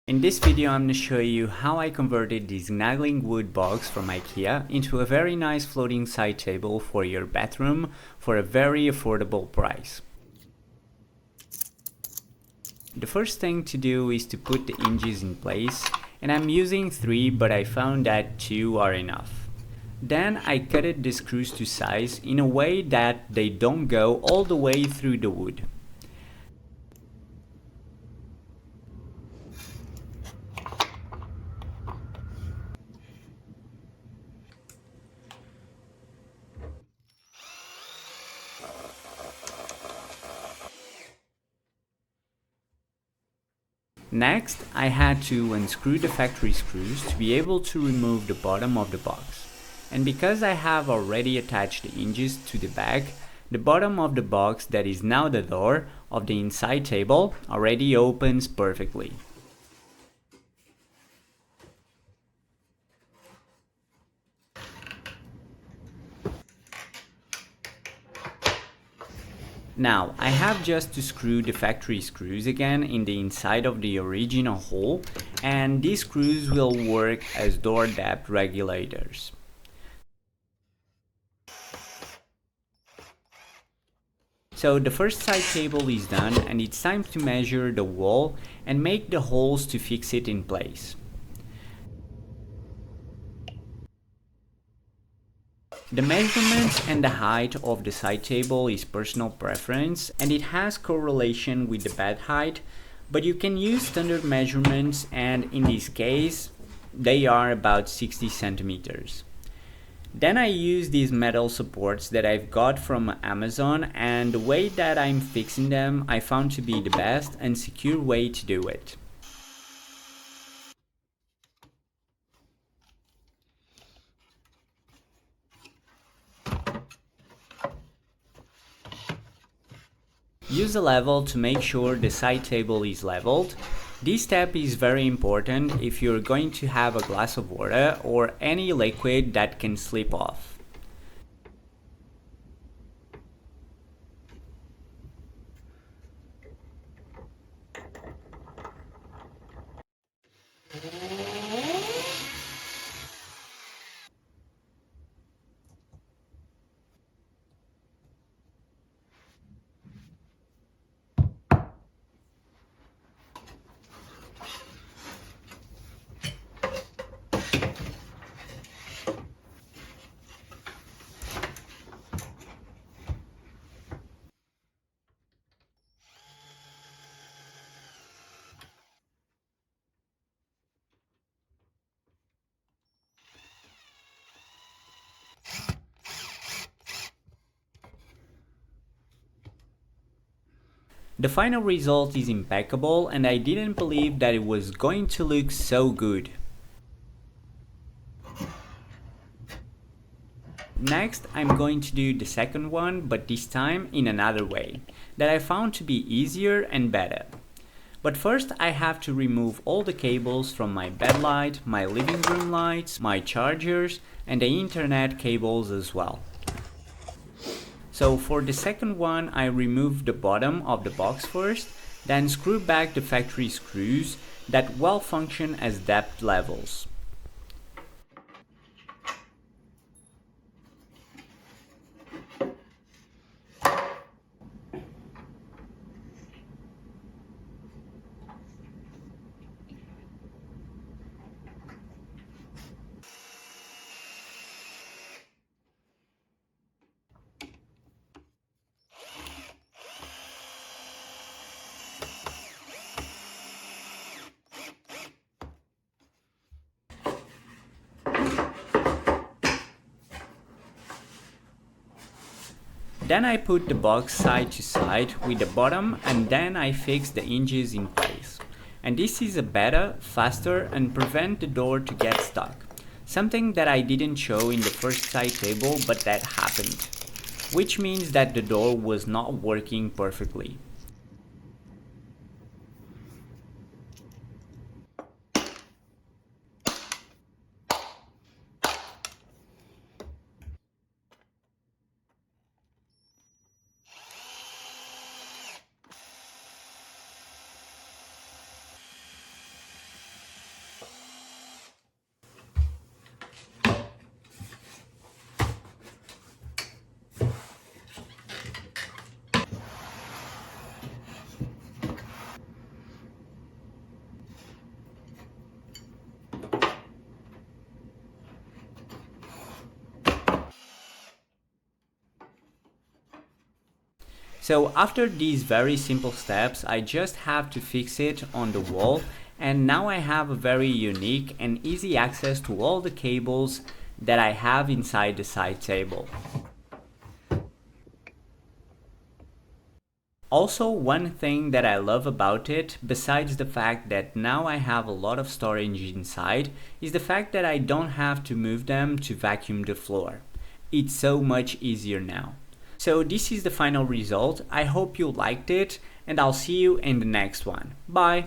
In this video I'm going to show you how I converted this Knagglig wood box from Ikea into a very nice floating side table for your bedroom for a very affordable price. The first thing to do is to put the hinges in place, and I'm using 3 but I found that 2 are enough. Then I cut the screws to size in a way that they don't go all the way through the wood. Next, I had to unscrew the factory screws to be able to remove the bottom of the box. And because I have already attached the hinges to the back, the bottom of the box, that is now the door of the inside table, already opens perfectly. Now, I have just to screw the factory screws again in the inside of the original hole, and these screws will work as door depth regulators. So the first side table is done, and it's time to measure the wall and make the holes to fix it in place. The measurements and the height of the side table is personal preference, and it has correlation with the bed height, but you can use standard measurements, and in this case they are about 60 centimeters. Then I use these metal supports that I've got from Amazon, and the way that I'm fixing them I found to be the best and secure way to do it. Use a level to make sure the side table is leveled. This step is very important if you're going to have a glass of water or any liquid that can slip off. The final result is impeccable, and I didn't believe that it was going to look so good. Next, I'm going to do the second one, but this time in another way, that I found to be easier and better. But first I have to remove all the cables from my bed light, my living room lights, my chargers, and the internet cables as well. So for the second one, I removed the bottom of the box first, then screw back the factory screws that well function as depth levels. Then I put the box side to side with the bottom, and then I fix the hinges in place. And this is a better, faster, and prevent the door to get stuck. Something that I didn't show in the first side table, but that happened. Which means that the door was not working perfectly. So after these very simple steps, I just have to fix it on the wall, and now I have a very unique and easy access to all the cables that I have inside the side table. Also, one thing that I love about it, besides the fact that now I have a lot of storage inside, is the fact that I don't have to move them to vacuum the floor. It's so much easier now. So this is the final result. I hope you liked it, and I'll see you in the next one. Bye!